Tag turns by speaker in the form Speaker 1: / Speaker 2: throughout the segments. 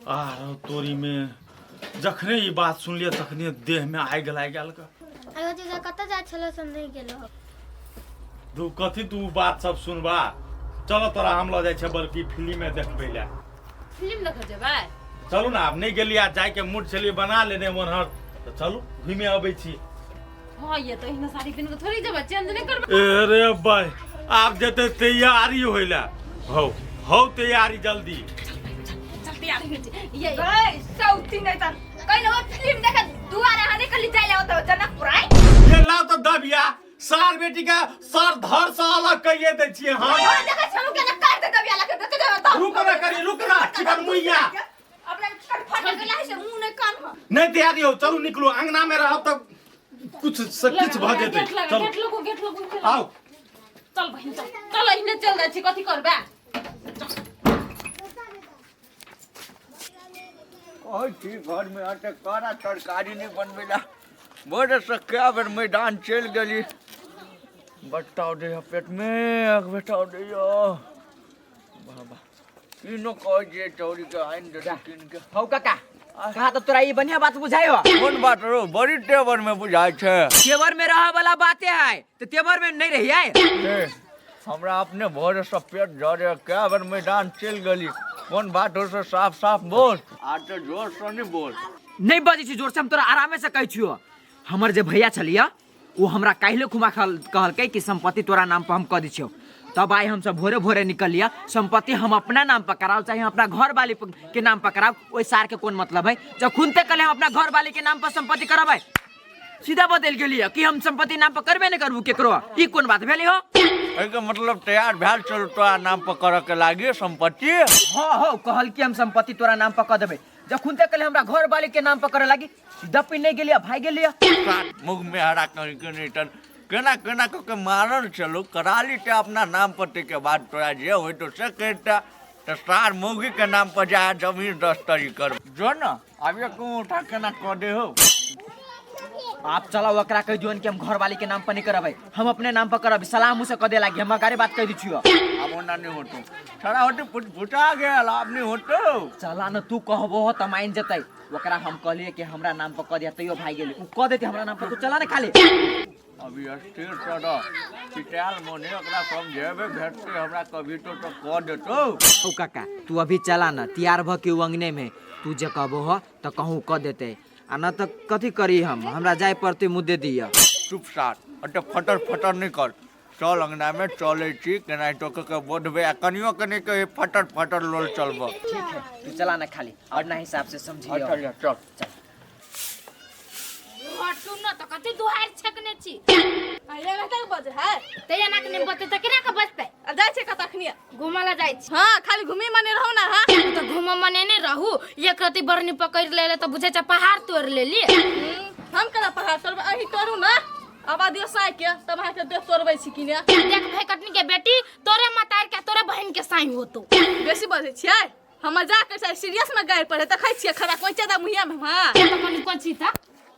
Speaker 1: तोरी में जखने ई बात सुनलिए तखने देह में आगि लागि गेल का।
Speaker 2: अयो जीजा कतऽ जाइ छलो से नहीं गेलो।
Speaker 1: तू कथी तू बात सब सुनबा। चलो तोरा हम ल जाय छै बड़की फिल्म में देखबै ले।
Speaker 3: फिल्म देख जेबै?
Speaker 1: चलू ना, अब नहीं गेलिए, जाय के मूड छलिए बना लेने मनहर, तो चलू घूमे अबै छी।
Speaker 3: हां ये तो इतना साड़ी पहन के थोड़ी जेबै, चेंज नहीं करबै।
Speaker 1: अरे भाई आप जते तैयारी होइला हो तैयारी जल्दी।
Speaker 3: चल तैयारी हो जे। ये
Speaker 4: गई सौती नहीं त कहीं वो फिल्म देखे दुआरे हने कली जाइले होत जनकपुर आई।
Speaker 1: ये लाओ तो दबिया सार बेटी का सर धर से अलग कहिए दे छिए हम।
Speaker 4: हां देखे छनु के न काट दे दबिया लगे देते दे त
Speaker 1: रुक ना चिकन मुइया
Speaker 4: अपने कट फाट गेला है से मुंह नहीं कान में
Speaker 1: नहीं तैयारी हो। चलो निकलो, अंगना में रहो तो कुछ से कुछ भ जेतै। चलो
Speaker 3: गेट लगो
Speaker 1: आओ
Speaker 3: चल बहिन चल चल इने चल जाइ छी, कथि करबे।
Speaker 5: ओए ठीक घर में आटे कारा तरकारी नहीं बनबेला बड़े से क्या बेर मैदान चल गली। बताओ दे पेट में बताओ दे यो बाबा किनो कह जे चौरी के आइन दे किन के।
Speaker 6: हौ काका कहा तो तोरा ई बढ़िया बात बुझायो।
Speaker 5: कौन बात रो बड़ी टेबर में बुझाय छे।
Speaker 6: तेवर में रहे वाला बातें है तो तेवर में नहीं रहिए।
Speaker 5: हमरा अपने भोर से पेट झरे क्या बेर मैदान चल गली। कौन बात हो से साफ साफ बोल। आज तो जोर से नहीं बोल।
Speaker 6: नहीं बजे छी जोर से, हम तोरा आरामे से कहै छियो। हमर जे भैया छलिया वो हमरा काहिले खुमा कहलकै कि संपत्ति तोरा नाम पर हम कह दै छियो। तब आई हम सब भोरे भोरे निकलिया, संपत्ति हम अपना नाम पर कराओ चाहे अपना घर वाली के नाम पर कराओ, ओइ सार के कौन मतलब है। जब खुनते कले हम अपना घर वाली के नाम पर संपत्ति करबै, सीधा बदल गेलिए कि हम संपत्ति नाम पर करबे नहीं करबू केकरो। ई कौन बात भेली हो।
Speaker 5: एके मतलब तैयार भेल चल तोरा नाम पर करे के लागी संपत्ति।
Speaker 6: हां हो कहल कि हम संपत्ति तोरा नाम पर कर देबै। जब खुनते कले हमरा घर वाली के नाम पर करे लागी, सीधा पिन नहीं गेलिया, भाई गेलिया।
Speaker 5: मुख में हरा कर के नहीं टन केना केना के मारल चलो कराली ते अपना नाम पर के बाद तोरा जे होय तो से कहता तो सार मोगी के नाम पर जा जमीन दस्तरी कर जो ना आबिया को उठा केना कर दे हो।
Speaker 6: आप चलाओ ओकरा कह दियौन कि हम घर वाली के नाम पर नहीं करबै, हम अपने नाम पर करब। सलाम मुझसे कह दे लागी, हम गाड़ी बात कह दी छियो।
Speaker 5: अब ओना नहीं होतो छड़ा होते फुटा गेल अब नहीं होतो।
Speaker 6: चला न तू कहबो त मान जतै। ओकरा हम कहलिए कि हमरा नाम पर कह दिया तैयो भाई गेली। उ कह देते हमरा नाम पर, तू चला न खाली।
Speaker 5: अभी स्थिर सदा पिटाल मोने ओकरा समझेबे भेटते हमरा कभी तो कह देतो।
Speaker 6: ओ काका तू अभी चला न, तैयार भ के अंगने में तू जे कहबो ह त कहूं कह देते। आ न त कथि करी हमरा जाय पड़ते मुद्दे दिया।
Speaker 5: चुप साथ अटे फटर फटर नहीं कर। चल अंगना में चले छी केना तो के बोधबे कनियो कने के फटर फटर लोल चलबो।
Speaker 6: ठीक है तू चला न खाली, और ना हिसाब से समझियो।
Speaker 5: चल चल
Speaker 3: हटू न त कथि दुहार छकने छी।
Speaker 4: ये तक बजे है
Speaker 3: ते एना के ने बते त केना के बजतै।
Speaker 4: अब जाय छे कतखनिया
Speaker 3: घुमला जाइ छी।
Speaker 4: हां खाली घूमी मने रहू ना। हां
Speaker 3: त घुम मने ने रहू, एक रति बरनी पकड़ लेले त बुझे छ पहाड़ तोड़ लेली।
Speaker 4: हम कला पहाड़ तोड़ अही तोड़ू ना। आबादियो साइ के तब हा के देख तोड़बै छी कि ने।
Speaker 3: देख भाई कटनी के बेटी तोरे मतार के तोरे बहन के साई होतो।
Speaker 4: बेसी बजे छियै हम मजाक कर छै, सीरियस में गाय पड़े त खै छियै खरा कोइ चदा मुहिया में। हां
Speaker 3: त कनी कोन छी त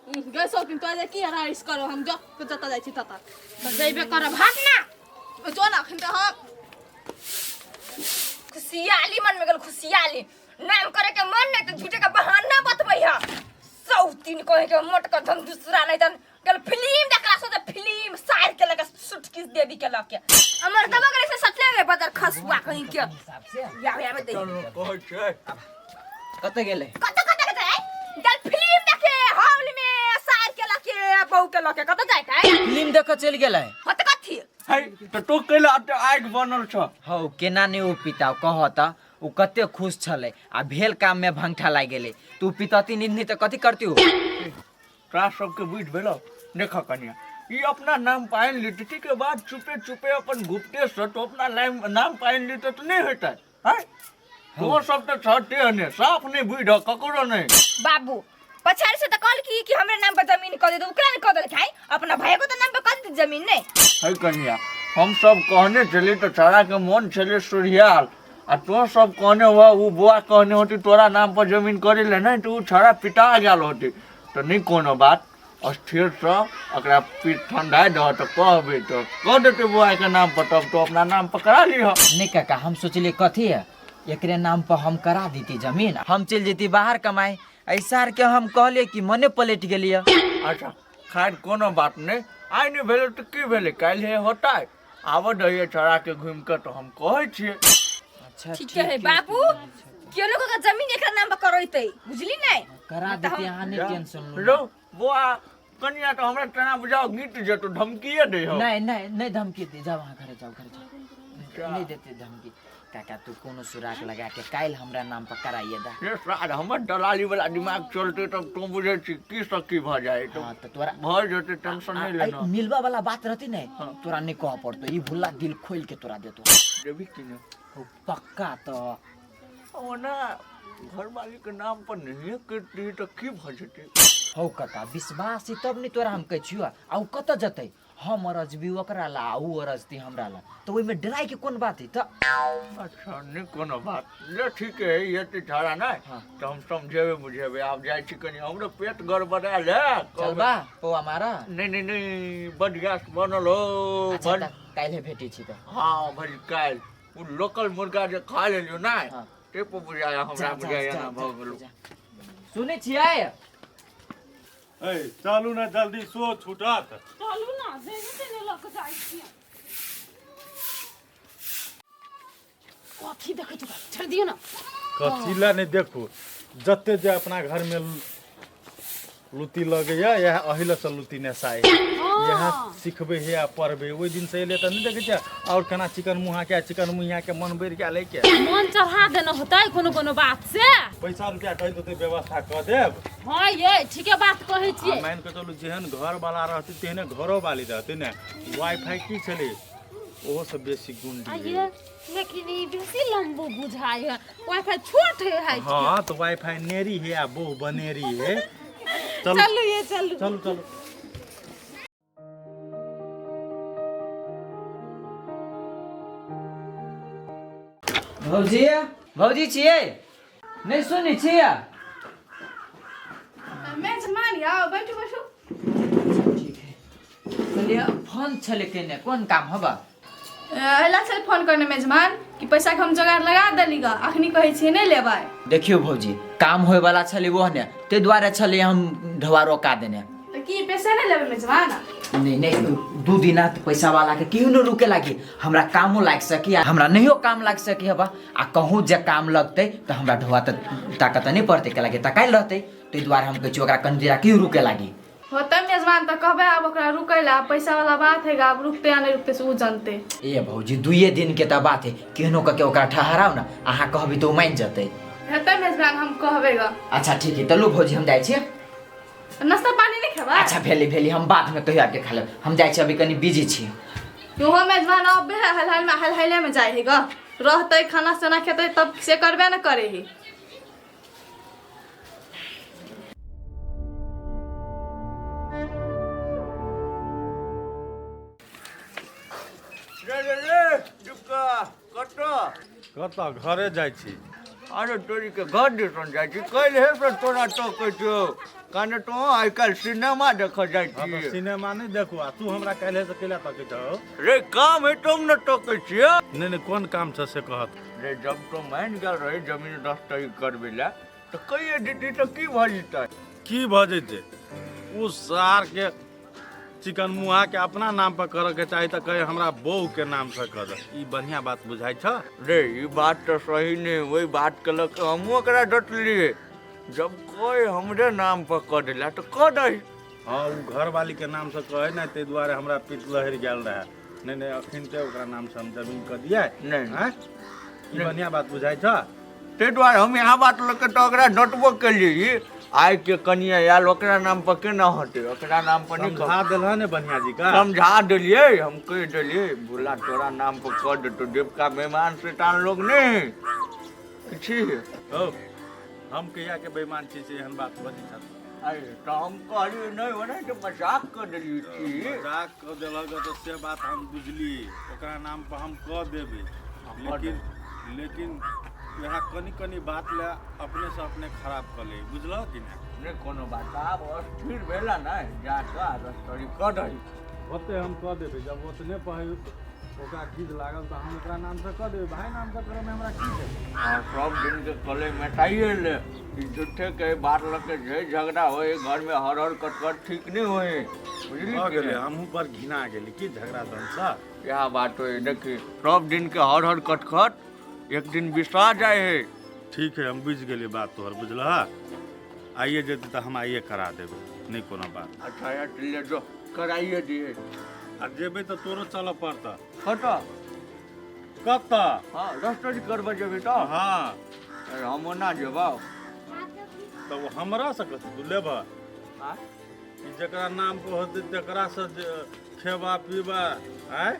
Speaker 4: गै सोकिन तो जे की हराइस करो हम जो तो जता जाइ छी तता
Speaker 3: त जइबे कर भाग ना।
Speaker 4: जो ना खन त हम खुशियाली मन में गल खुशियाली नाम करे के मन नहीं तो झूठे का बहाना बतबै ह। सौतीन कहे के मोट का धन दूसरा नहीं तन गल फिल्म देखला सो फिल्म साइड के लगे सुटकिस देवी के लके हमर दबा करे से सटले रे बदर खसुआ कहीं के या दे
Speaker 5: कह छै
Speaker 6: कत गेले
Speaker 4: कत गल फिल्म देखे हॉल में साइड के लके बहु के लके कत जाय है
Speaker 6: फिल्म देख चल गेलै।
Speaker 4: हत कथि
Speaker 5: है तो केला आग बनल छ।
Speaker 6: हौ केना ने ओ पिता कह त उ कते खुश छले आ भेल काम में भंगठा लाग गेले। तू पिताती निन्ही त कथि करती हो।
Speaker 5: तोरा सबके बुझ भेलो देख कनिया ई अपना नाम पाइन लिट्टी के बाद चुपे चुपे अपन गुप्ते से तो अपना नाम पाइन ली तो नहीं होता है। वो सब तो छटे ने साफ नहीं बुझ ककरो नहीं।
Speaker 4: बाबू पछाड़ी से तो कहल कि हमरे नाम पर जमीन कर दे तो ओकरा ने कर दे खाई अपना भाई को तो नाम पर कर दे जमीन नहीं
Speaker 5: है कनिया। हम सब कहने चले तो सारा के मन चले सुरियाल आ तो सब कहने हुआ वो बुआ कहने होती तोरा नाम पर जमीन करे ले नहीं तो वो छड़ा पिटा गेल होती तो नहीं कोनो बात स्थिर से अकरा पीठ ठंडा दो तो कहबे तो कह देते बुआ के नाम पर तब तो अपना नाम पर करा ली हो।
Speaker 6: नहीं काका हम सोचलिए कथी है एकरे नाम पर हम करा देती जमीन, हम चल जेती बाहर कमाए। ऐसा के हम कहले कि मने पलट गेलिए।
Speaker 5: अच्छा खैर कोनो बात नहीं, आई नहीं भेले तो की भेले, काल्हि हे होता है आबऽ दहिए छोड़ा के घूम के तो हम कहै छियै।
Speaker 6: अच्छा
Speaker 4: ठीक है बाबू, केओ लोग का जमीन एकरा नाम पर करैते, बुझली नहीं?
Speaker 6: करा देती, अहाँ नहीं टेंशन लो।
Speaker 5: रो बुआ कनिया तो हमरा तना बुझाओ गीत जे तो धमकीए दे हो।
Speaker 6: नहीं नहीं नहीं धमकी दे, जाओ वहाँ घरे जाओ, घरे जाओ, नहीं देते धमकी। काका तू कोनो सुराग लगा के काल हमरा नाम पर कराइए दा।
Speaker 5: ये सार हमर दलाली वाला दिमाग चलते तब तो बुझे छी की सकी भ जाए तो
Speaker 6: हाँ तो तोरा
Speaker 5: भर जते टेंशन नहीं लेना।
Speaker 6: मिलवा वाला बात रहती नहीं, तोरा नहीं कह पड़तो, ई भुल्ला दिल खोल के तोरा देतो।
Speaker 5: देवी की ने
Speaker 6: पक्का तो
Speaker 5: ओना घर वाली के नाम पर नहीं करती तो की भ जते।
Speaker 6: हौ काका विश्वास ही तब नहीं तोरा हम कह छियो, आ उ कत जतै, हम अरज भी ओकरा ला, उ अरज ती हमरा ला, तो ओइ में डराई के कोन बात है त।
Speaker 5: अच्छा नहीं कोनो बात ले, ठीक है ये तो झाड़ा ना तो हम समझेबे बुझेबे। आप जाय छी कनी हमरो पेट गड़बड़ा ले।
Speaker 6: चल बा पौआ मारा।
Speaker 5: नहीं नहीं नहीं बड गैस बनल हो
Speaker 6: अच्छा त काल्हे भेटी छी त।
Speaker 5: हाँ भाई काल उ लोकल मुर्गा जे खा लेलियो ना
Speaker 6: हाँ।
Speaker 5: ते पर बुझाया हमरा बुझाया ना भ गेलो।
Speaker 6: सुनै छियै
Speaker 1: ए चलू ना जल्दी सो छूटत।
Speaker 3: चलू ना जेने तेने लग जाइ छी। कथी देखै छी, छोड़ दियो ना।
Speaker 1: कथिला नहीं देखू, जते जे अपना घर में लुती लगैया यह अहिल से लुती ने साई यहाँ सिखबे है या पढ़बे। ओइ दिन से एले त नहीं देखे छे और केना चिकन मुहा के चिकन मुहिया के मन बढ़ के ले के
Speaker 3: मन चढ़ा देना होता है कोनो कोनो बात से।
Speaker 1: पैसा रुपया कहि देते व्यवस्था क देब।
Speaker 3: हां ये ठीके बात कहै छी।
Speaker 1: मान के चलू जेहन घर वाला रहती तेहने घरो वाली रहती ने। वाईफाई की छले ओहो से बेसी गुंडी
Speaker 3: आइए लेकिन ई बेसी लंबो बुझाय है, वाईफाई छोट है।
Speaker 1: हां तो वाईफाई नेरी है या बहु बनेरी है।
Speaker 3: चलो ये चलो
Speaker 1: चलो चलो
Speaker 6: भौजी, भौजी छियै नहीं सुनै छियै?
Speaker 7: मेजमान आओ बैठो बैठो।
Speaker 6: ठीक है चलिए फोन छले केने कोन काम हबा?
Speaker 7: एला चल फोन करने मेजमान कि पैसा के हम जोगाड़ लगा देली ग, अखनी कहै छी नहीं लेबै।
Speaker 6: देखियो भौजी काम होय वाला छले वो ने, ते द्वारे छले हम ढवा रोका देने।
Speaker 7: तो की पैसा नहीं लेबै मेजमान?
Speaker 6: नहीं नहीं दू दिन पैसा वाला के क्यों न रुके लागी, हमरा कामो लाग सकी, हमरा नहियो काम लाग सकी हबा। आ कहूँ जे काम लगते तो हमरा ढवा त ताकत नहीं पड़ते के लागे तकाल रहते, ते द्वारे हम कहै छी ओकरा कंदिरा क्यों रुके लागी।
Speaker 7: होता मेजमान तो कहबे अब ओकरा रुकै ला, पैसा वाला बात है, अब रुकते या नहीं रुकते से उ जानते।
Speaker 6: ए भौजी दुइये दिन के त बात है, केहनो के ओकरा ठहराओ ना, अहाँ कहबी तो मान जते।
Speaker 7: हेतै मेजमान हम कहबे ग।
Speaker 6: अच्छा ठीक है तलू भौजी हम जाइ छी।
Speaker 7: नाश्ता पानी नहीं खेबै?
Speaker 6: अच्छा भेली भेली हम बाद में कहियो आके खा लेब, हम जाइ छी अभी कनी बिजी छी।
Speaker 7: ओहो मेजमान अब हलहल में जाए है ग, रहते खाना सोना खेते तब से करबे न करे ही।
Speaker 5: रे दुका कतो
Speaker 1: कत घरे जाइ छी।
Speaker 5: अरे तोरी के घर दिसन जाइ छी, कल हे से तोरा टोकै छौ काने तो आइ काल सिनेमा देख जाइ
Speaker 1: हाँ तो
Speaker 5: छी।
Speaker 1: सिनेमा नहीं देखू, आ तू हमरा कहले से केला तक छौ।
Speaker 5: रे काम है तुम न टोकै छियै।
Speaker 1: नहीं नहीं कोन काम छ से कहत।
Speaker 5: रे जब तो मान गेल रही जमीन दस्तई करबे ला तो कहिए दीदी तो की भ जतै?
Speaker 1: की भ जैते उ सार के चिकन मुहा के अपना नाम पर करे के चाही त कहे हमरा बहू के नाम से कर दे। ई बढ़िया बात बुझाई छ।
Speaker 5: रे ई बात तो सही नहीं, वही बात के लक हम ओकरा डटलिए, जब कोई हमरे नाम पर कर देला तो कर दही।
Speaker 1: हाँ उ घर वाली के नाम से कहे ना, ते द्वारे हमरा पिट लहर गेल रहे। नहीं नहीं अखन ते ओकरा नाम से हम जमीन कर दिया
Speaker 5: नहीं
Speaker 1: हैं। ई बढ़िया बात बुझाई छ।
Speaker 5: ते द्वारे हम यहाँ बात लके तो ओकरा डटबो केलिए। आइ के कनिया यार ओकरा नाम पर केना होते, ओकरा नाम पर नहीं
Speaker 1: समझा देलह ने बढ़िया जी का।
Speaker 5: समझा दिलिए, हम कह दिलिए बोला तोरा नाम पर कर दे तो देव का मेहमान शैतान लोग नहीं छी।
Speaker 1: हो हम कहिया के बेईमान छी से एहन बात बजी छ।
Speaker 5: अरे तो हम कहलिए नहीं होना तो मजाक कर दिलिए छी।
Speaker 1: मजाक कर देलक तो से बात हम बुझली, ओकरा नाम पर हम कह देबे। लेकिन यहाँ कनी कनी बात ले अपने से अपने खराब कर ले, बुझल कि ना।
Speaker 5: नहीं कोनो बात आप अस्थिर भेला ना जाकर रस्तरी कर दही।
Speaker 1: होते हम कह देबे, जब ओतने ओकरा गीत लागल तो हम ओकरा नाम से कह देबै भाई नाम से करे में हमरा की छै।
Speaker 5: हाँ सब दिन के कले मिटाइए ले ई झूठे के बात लगे झगड़ा होए घर में हर हर कटकट ठीक नहीं होए बुझली
Speaker 1: हो
Speaker 5: कि
Speaker 1: गेलै
Speaker 5: नहीं?
Speaker 1: हमहूँ पर घिना गेली की झगड़ा धनसा।
Speaker 5: क्या बात है देखिए सब दिन के हर हर कटकट एक दिन बिसरा जाए है।
Speaker 1: ठीक है हम बुझ गेली बात तोहर बुझलहा। आइए जेतै तऽ हम आइए करा देबै नहीं कोनो बात।
Speaker 5: अच्छा यार ले जो कराइए दिए
Speaker 1: आ जेबै तऽ तोरो चलऽ पड़तऽ।
Speaker 5: हटा
Speaker 1: कतऽ?
Speaker 5: हाँ रजिस्टर करबे जेबी तो
Speaker 1: हाँ
Speaker 5: अरे हम ना जेबा
Speaker 1: तऽ वो हमरा से कथी तू लेबह?
Speaker 5: हाँ
Speaker 1: ई जकरा नाम पर होतै तकरा से खेबा पीबा आय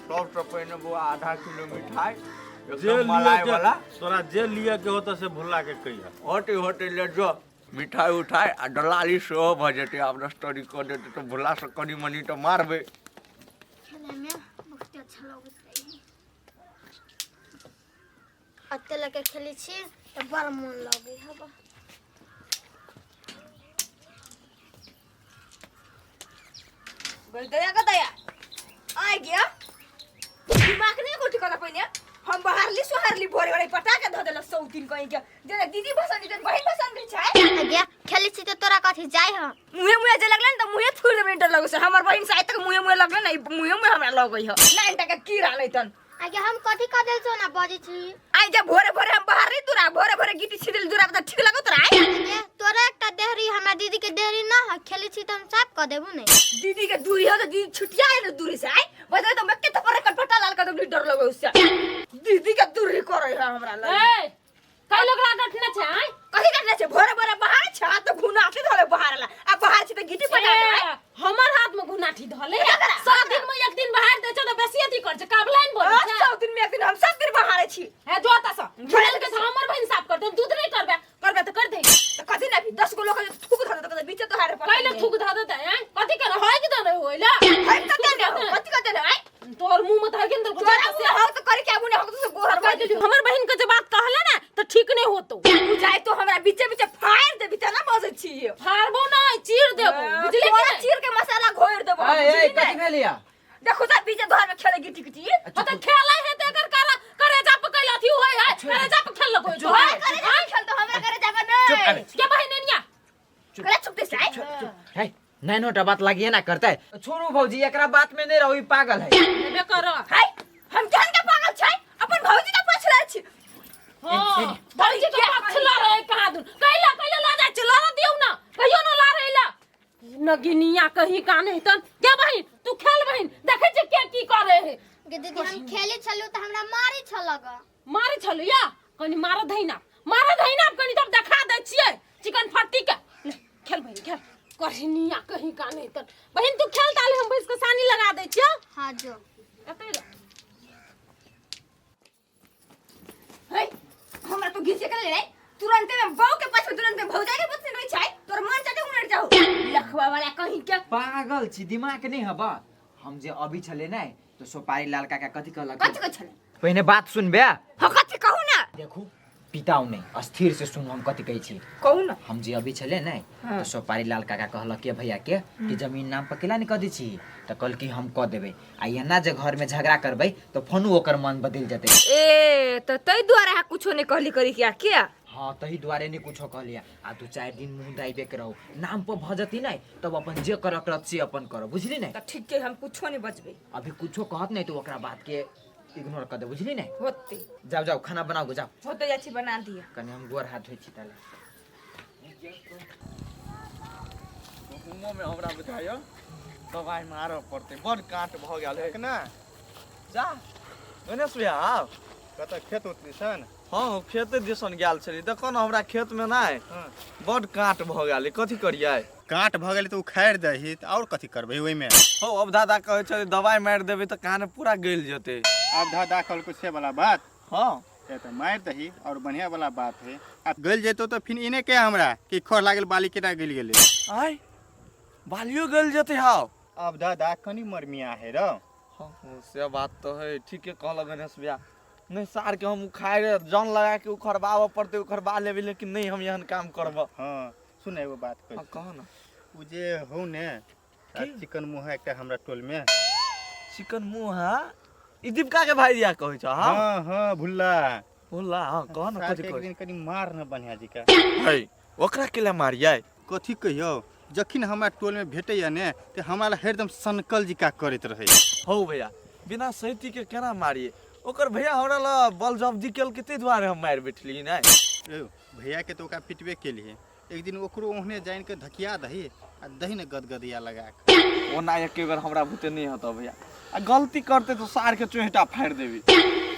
Speaker 5: सबसे पहले वो आधा किलो मिठाई
Speaker 1: जे
Speaker 5: एकदम मलाई
Speaker 1: लिए
Speaker 5: वाला
Speaker 1: तोरा जे लिए के होतऽ से भुला के कहिया।
Speaker 5: होते होते ले जो मिठाई उठाई आ दलाली सेहो भ जेतै आब रजिस्टरी कर देतै तो भुला से कनी मनी तो मारबे।
Speaker 2: खेले में बहुत अच्छा लगैत रही। अते लगे खेली छी तऽ बड़ मोन लगे हबा।
Speaker 4: बोल दया का दया आ गया दिमाग नहीं को ठिकाना पहिने हम बहारली सुहारली भोरे भोरे पटाके ध देल सौतीन कहीं के जेना दीदी बसन जन बहिन बसन भी छै
Speaker 2: आगे खेली छी तऽ तोरा कथी जाय ह?
Speaker 4: मुहे मुहे जे लगलन त मुहे फूल में डर लगो से हमर बहिन साइ तक मुहे मुहे लगलन नहीं मुहे मुहे हमरा लगई ह नाइन टका कीड़ा लैतन
Speaker 2: आगे हम कथी कह देल छौ ना बजै छी।
Speaker 4: आई जे भोरे भोरे हम बहारली तुरा भोरे भोरे गिटी छिदिल दुरा त ठीक लगत रहा
Speaker 2: आगे तोरा एकटा देहरी हमरा दीदी के देहरी ना ह खेली छी तऽ हम साफ कह देबो नहीं।
Speaker 4: दीदी के दूरी हो तो दीदी छुटिया है ना दूरी से आई बता तो मैं के थप्पड़ कटपटा लाल का तो डर लगो उससे दीदी के दूरी करे है हमरा लग
Speaker 3: ए कई लोग लागत न छै आय
Speaker 4: कथी करने छे भोरे भोरे बाहर छ तो घुना के धरे बाहर ला आ बाहर छ तो गिटी पटा दे
Speaker 3: ए, हमर हाथ में गुनाठी धले 7 दिन में एक दिन बाहर दे छ तो बेसी अथी कर छ काबलाइन बोल छ।
Speaker 4: सब दिन में एक दिन हम सब दिन बाहर छी
Speaker 3: है जोता सा खेल के हमर बहन साफ कर दे दूध नहीं करबे तो कर दे
Speaker 4: तो कथी ना भी 10 गो लोग थूक धर तो बीच तो हारे
Speaker 3: कई लोग थूक धा देता है कथी कर होय कि दे होइला
Speaker 4: हम तो दे कथी करते ना आई
Speaker 3: तोर मुंह में धर के अंदर
Speaker 4: तोरा से हम तो करे क्या बुने हम तो गोहर कर दे
Speaker 3: हमर बहन के जे बात कहला ना तो ठीक नहीं होतो
Speaker 4: तू जाए तो हमरा बीचे बीचे फायर दे बीचे ना बजे छी
Speaker 3: हारबो ना चीर देबो बुझले
Speaker 4: तोरा
Speaker 3: कि
Speaker 4: चीर के मसाला घोर देबो
Speaker 6: ए कथी भेलिया?
Speaker 4: देखो ता बीचे घर में खेले गिटी गिटी
Speaker 3: तो खेला है ते एकर करे जा पकैल अथी होय है करे जा पकैल लगो तो
Speaker 4: करे जा खेल तो हमरा करे जाबा नहीं
Speaker 3: के बहन निया
Speaker 4: करे चुप दे साई
Speaker 6: है नैनोटा बात लागिए ना करते छोड़ू भौजी एकरा बात में नहीं रहो, ई पागल है।
Speaker 3: बे कर
Speaker 4: हाय हम जान के पागल छै अपन भौजी का पछला छी
Speaker 3: हां भौजी के पछला रहे कहां दून कैला ला जा चला ना दियो ना कहियो ना ला रहेला नगिनिया कहीं का नहीं तन के बहन तू खेल बहन देखे छ के की करे है
Speaker 2: गे दीदी हम खेली छलु तऽ हमरा मारी छलग।
Speaker 3: मारे छलु या कनी मार धैना कनी तब देखा दे छियै चिकन फट्टी के ले, खेल बहन खेल कहनिया कहीं का नहीं तन बहन तू खेल ताले हम भैंस के सानी लगा दे छियै
Speaker 2: हां जो
Speaker 3: एतै रे
Speaker 4: हाय हमरा तो घिसे के ले तुरंत में बाऊ के पाछे तुरंत में भौजा के पछे नहीं छै तोर मन चाटे उनर जाओ लखवा वाला कहीं के
Speaker 6: पागल छी, दिमाग नहीं हबा। हम जे अभी छले ना तो सोपारी लाल काका कथी कहलक?
Speaker 4: कथि को छले
Speaker 6: पहले बात सुनबे।
Speaker 4: ह कथि कहू ना
Speaker 6: देखू पिताऊ नहीं अस्थिर से सुन हम कथी कहै छी।
Speaker 4: कहू ना
Speaker 6: हम जे अभी छले ना तो सोपारी लाल काका कहलक के भैया के कि जमीन नाम पर केला नहीं कह दी छी तो कल की हम कह देबे आ एना जे घर में झगड़ा करबै तो फनु ओकर मन बदल जते।
Speaker 4: ए तो तई द्वारा है कुछो नहीं कहली करी क्या
Speaker 6: हाँ तही द्वारे नहीं कुछो कहलिया आ 2-4 दिन मुंह दाइबे के रहो नाम पर भजती नहीं तब अपन जे करक रत से अपन करो बुझली नहीं।
Speaker 4: तो ठीक है हम कुछो नहीं बचबे
Speaker 6: अभी कुछो कहत नहीं तो ओकरा बात के इग्नोर कर दे बुझली नहीं।
Speaker 4: होते
Speaker 6: जाओ जाओ खाना बनाओ गो जाओ
Speaker 4: होते जाची बना दिया
Speaker 6: कने हम गोर हाथ धोइ छी ताले।
Speaker 5: हुमो में हमरा बुझायो दवाई मारऽ पड़तै बड़ काट भ गेल है
Speaker 1: ना
Speaker 5: जा ओने सुया आव
Speaker 1: कतऽ खेत उतनी सन।
Speaker 5: हाँ खेते दिसन गेल छली देखो न हमरा खेत में नाय बड़ काट भ गेल कथी करियै
Speaker 1: काट भऽ गेलै तऽ उखाड़ि दही तऽ और कथी करबै ओहिमे।
Speaker 5: हो अब दादा कहै छै दवाई मार देबै तऽ कान पूरा गल जेतै।
Speaker 1: आब दादा कहलको से वाला बात
Speaker 5: हाँ
Speaker 1: है तो मार दही और बढ़िया वाला बात है। अब गल जेतो तो फिर इने के हमरा कि खोर लागल बाली केना गल गेलै।
Speaker 5: आय बालियो गल जेतै हाव
Speaker 1: अब दादा कनी मरमिया है रो।
Speaker 5: हाँ से बात तो है ठीक है कहल गणेश भैया नहीं सार के हम उखाड़ जान लगा के उखड़बाव पड़ते उखड़बा लेबै लेकिन नहीं हम एहन काम करब।
Speaker 1: हाँ सुन एगो बात कह
Speaker 5: कह न
Speaker 1: उ जे हो ने चिकन मुहा एकटा हमरा टोल में
Speaker 5: चिकन मुहा ई दीपिका के भाई दिया कहै छ हां
Speaker 1: हाँ हाँ भुल्ला
Speaker 5: बोला हां कह न
Speaker 1: साथ
Speaker 5: कथि
Speaker 1: एक
Speaker 5: कहै
Speaker 1: दिन कनी मार न बढ़िया जी का
Speaker 5: है ओकरा केला मारियै
Speaker 1: कथी कहियो जखिन हमरा टोल में भेटैया ने ते हमरा हरदम सनकल जी का करैत रहे
Speaker 5: हौ भैया बिना सैती के केना मारिए ओकर भैया हमरा ल बल जब्दी केल के ते द्वारे हम मार बैठली नै
Speaker 1: भैया के तो ओका पिटबे केलिए एक दिन ओकरो ओहने जाइन के धकिया दही आ दही न गदगदिया लगा के
Speaker 5: ओना एके बेर हमरा बुते नहीं होता भैया आ गलती करते तो सार के चोहटा फाड़ देबी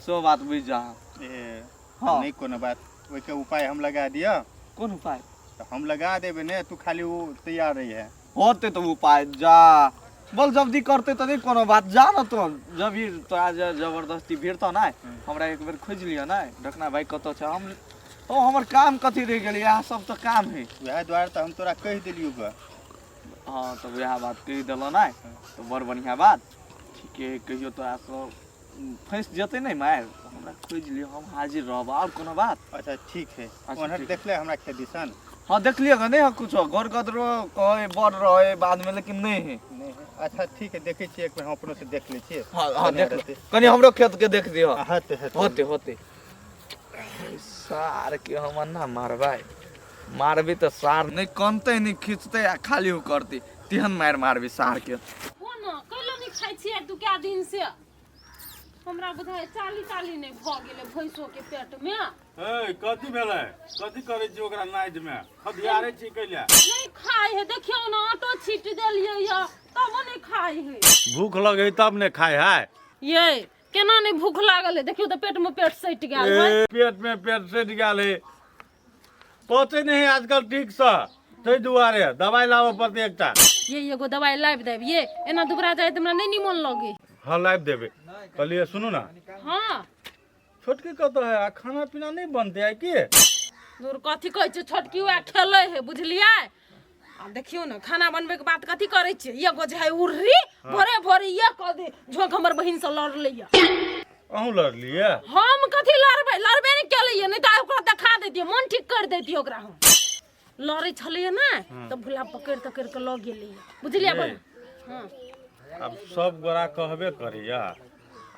Speaker 5: सो बात बुझ जा
Speaker 1: ए
Speaker 5: हाँ।
Speaker 1: नहीं कोनो बात ओइ के उपाय हम लगा दिया
Speaker 5: कौन उपाय
Speaker 1: तो हम लगा देबे ने तू खाली वो तैयार रही है
Speaker 5: होते तो उपाय जा बल जब्दी करते तो नहीं कोनो बात जा न तो जब भी तो आज जबरदस्ती भिड़ता ना हमरा एक बेर खोज लियो ना ढकना भाई कत छ हम तो हमर काम कथी रह गेल यह सब तो काम है
Speaker 1: वह द्वारा तो हम तोरा कह दिलियो ग
Speaker 5: हाँ तो वह बात कह दिलो ना तो बड़ बढ़िया बात ठीक है कहियो तो आ तो फंस जते नहीं मार तो हमरा खोज लियो हम हाजिर रहब और कोनो बात
Speaker 1: अच्छा ठीक है
Speaker 5: अच्छा,
Speaker 1: ओनहर
Speaker 5: ठीक।
Speaker 1: देख ले हमरा खेदिसन
Speaker 5: हाँ देख लिएगा नहीं कुछ घर कदरो कहे बढ़ रहे बाद में लेकिन नहीं है
Speaker 1: नहीं है अच्छा ठीक है देखे छी एक बार हम अपनो से देख ले छी
Speaker 5: हाँ देख ले कनी हमरो खेत के देख दियो
Speaker 1: हते
Speaker 5: होते होते सार के हम ना मारबै मारबी तो सार नहीं कनते नहीं खींचते आ खाली हो करती तिहन मारबी सार के
Speaker 3: हो न कैला नहीं खाइ छियै दू क्या दिन से हमरा बुझाय चाली नहीं भ गेले भैंसो के पेट में
Speaker 1: ए कथी भेलै कथी करे छी ओकरा नाइद में खदियारे छी कैला
Speaker 3: नहीं खाए है देखियो ना ऑटो छीट देलिए या तब नहीं खाए है
Speaker 1: भूख लगे तब ने खाए है
Speaker 3: ये केना नहीं भूख लागल है देखियो तो पेट में पेट सट गेल है
Speaker 1: पेट में पेट सट गेल है पचे नहीं आजकल ठीक से तै दुआरे दवाई लाबो पड़ते एकटा
Speaker 3: ये एगो दवाई लाइब देब ये एना दुबरा जाए त हमरा नहीं निमन लगे
Speaker 1: हाँ लाइव देबे कहलिए सुनू ना
Speaker 3: हां
Speaker 1: छोटकी कत है आ खाना पीना नहीं बनते है की
Speaker 3: दूर कथी कहै छै छोटकी हुआ खेले है बुझलियै आ देखियो ना खाना बनबे के बात कथी करे छै एगो जे है उर्री भोरे भोरे ये कह दे झोक हमर बहिन से लड़ लैया
Speaker 1: अहूँ लड़ लिए
Speaker 3: हम कथी लड़बे नहीं केलिए नहीं त ओकरा देखा देतिए मन ठीक कर देतिए ओकरा हम लड़े छलिए ना त भुला पकड़ के ल गेलिए बुझलिए बन हां
Speaker 1: अब सब गोरा कहबे करिया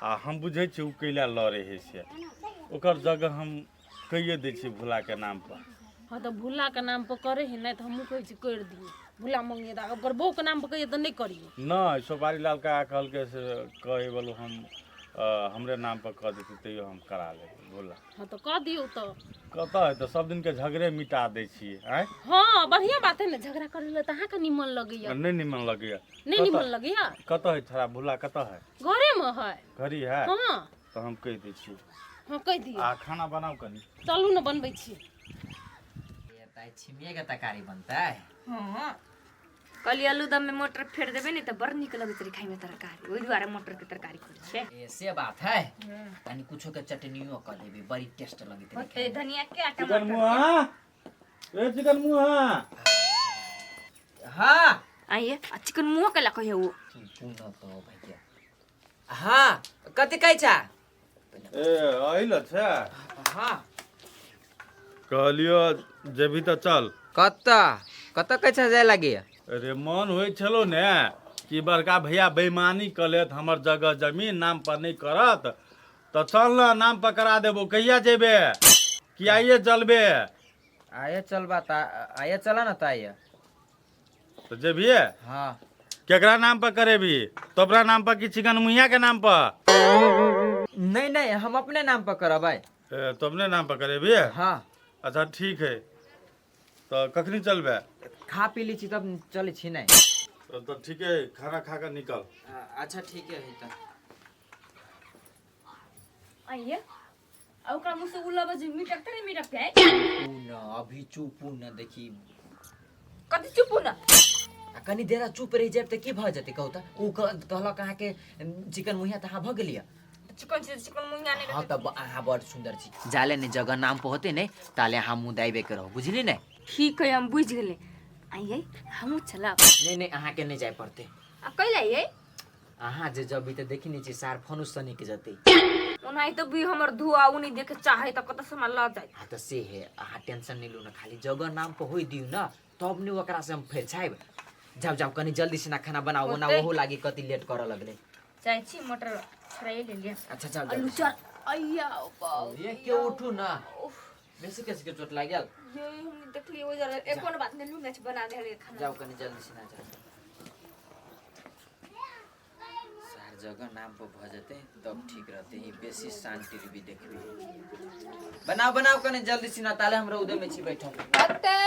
Speaker 1: आ हम बुझे छी उ कैला लड़े है से ओकर जगह हम कहिए दै छी भुला के नाम पर
Speaker 3: हाँ तो भुला के नाम पर करे है नहीं तो हमू कहे छी कर दिए भुला मंगिए दा ओकर बहू के नाम पर कहिए तो नहीं करिए
Speaker 1: नहीं सोपारी लाल का कहल के से कहे बोलो हम हमरे नाम पर कह देती तैयो हम करा ले भुला
Speaker 3: हाँ तो कह दियो तो
Speaker 1: कतऽ है तो सब दिन के झगड़े मिटा दै छी आय
Speaker 3: हाँ बढ़िया बात है ना झगड़ा करे ले तहाँ का निमन लगैया
Speaker 1: नहीं निमन लगैया
Speaker 3: नहीं निमन लगैया
Speaker 1: कतऽ है छोरा भुला कतऽ है
Speaker 3: घरे में है
Speaker 1: घरी है
Speaker 3: हाँ
Speaker 1: तो हम कह दै छी
Speaker 3: हाँ कह दिए
Speaker 1: आ खाना बनाओ कनी
Speaker 3: चलू ना बनबै छी
Speaker 6: छिमिया के तरकारी बनता है
Speaker 4: हाँ कल आलू दम में मटर फेर देबे नहीं तो बड़ निक लगत रही खाई में तरकारी ओइ द्वारा मटर के तरकारी खोल छे
Speaker 6: ऐसे बात है यानी कुछो के चटनियो कर देबी बड़ी टेस्ट लगत है
Speaker 4: ओते धनिया के आटा
Speaker 1: चिकन मुहा ए चिकन मुहा
Speaker 6: हाँ
Speaker 4: आइए चिकन मुंह के लखो है वो
Speaker 6: पुनः तो भैया हाँ कति कै छा
Speaker 1: ए आइल छ
Speaker 6: हाँ
Speaker 1: कहलियो जेबी तो चल
Speaker 6: कत कै छा जाय लागे
Speaker 1: अरे मन होइ छलो ने कि बड़का भैया बेईमानी कलेत हमर जगह जमीन नाम पर नहीं करत तो चल ना नाम पर करा देबो कहिया जेबे कि आइए चलबे
Speaker 6: आये चलबा ता आये चला ना ता आये
Speaker 1: तो जेबिए
Speaker 6: हाँ
Speaker 1: केकरा नाम पर करेबी तोपरा नाम पर कि चिकन मुहिया के नाम पर
Speaker 6: नहीं नहीं हम अपने नाम पर करब भाई
Speaker 1: तो अपने नाम पर करेबी
Speaker 6: हाँ
Speaker 1: अच्छा ठीक है तो कखनी चलबे
Speaker 6: खा पी ली छी तब चले छी नहीं
Speaker 1: तो ठीक है खाना खा कर निकल
Speaker 6: अच्छा ठीक है तो
Speaker 4: आइए आ ओकरा मुंह से उला बजे मीठक तरे मीठक है
Speaker 6: पुनः अभी चुप न देखी
Speaker 4: कति चुप ना
Speaker 6: कनी देर चुप रह जाए तो की भ जते कहू त उ कहला कहा के चिकन मुहिया तहा भ गेलिया
Speaker 4: चिकन मुंह आने
Speaker 6: हाँ तब अहाँ बड़ सुंदर छी जाले ने जगह नाम पे होते नहीं ताले हम मुदाइबे करो बुझली नहीं
Speaker 4: ठीक है हम बुझ गेले आइए हम चला
Speaker 6: नहीं नहीं अहाँ के नहीं जाए पड़ते
Speaker 4: आ कैला आइए
Speaker 6: अहाँ जे जब भी तो देखी नहीं छी सार फनुस सनी के जते
Speaker 4: ओनाई तो भी हमर धुआ उनी देखे चाहे त कत से ला जाए
Speaker 6: हाँ तो से है अहाँ टेंशन नहीं लो ना खाली जगह नाम पे होई दियो ना तब नहीं ओकरा से हम फेर छाइब जाओ जाओ कनी जल्दी से ना खाना बनाओ ना वो लागी कति लेट कर लगले
Speaker 4: चाहे छी मटर छड़ाई ले लिया
Speaker 6: अच्छा चल
Speaker 4: आलू चल अय्या बाप
Speaker 6: ये क्यों उठू ना बेसी कैसे चोट लाग गेल
Speaker 4: ये हम देखली ओ जरा एको बात नहीं लूंगा बना दे रे खाना
Speaker 6: जाओ कनी जल्दी से ना जाओ सार जगह नाम पर भ जते तब ठीक रहते ही बेसी शांति भी देखबी बनाओ बनाओ कनी जल्दी से ना ताले हमरा उदय में छी बैठल
Speaker 4: अते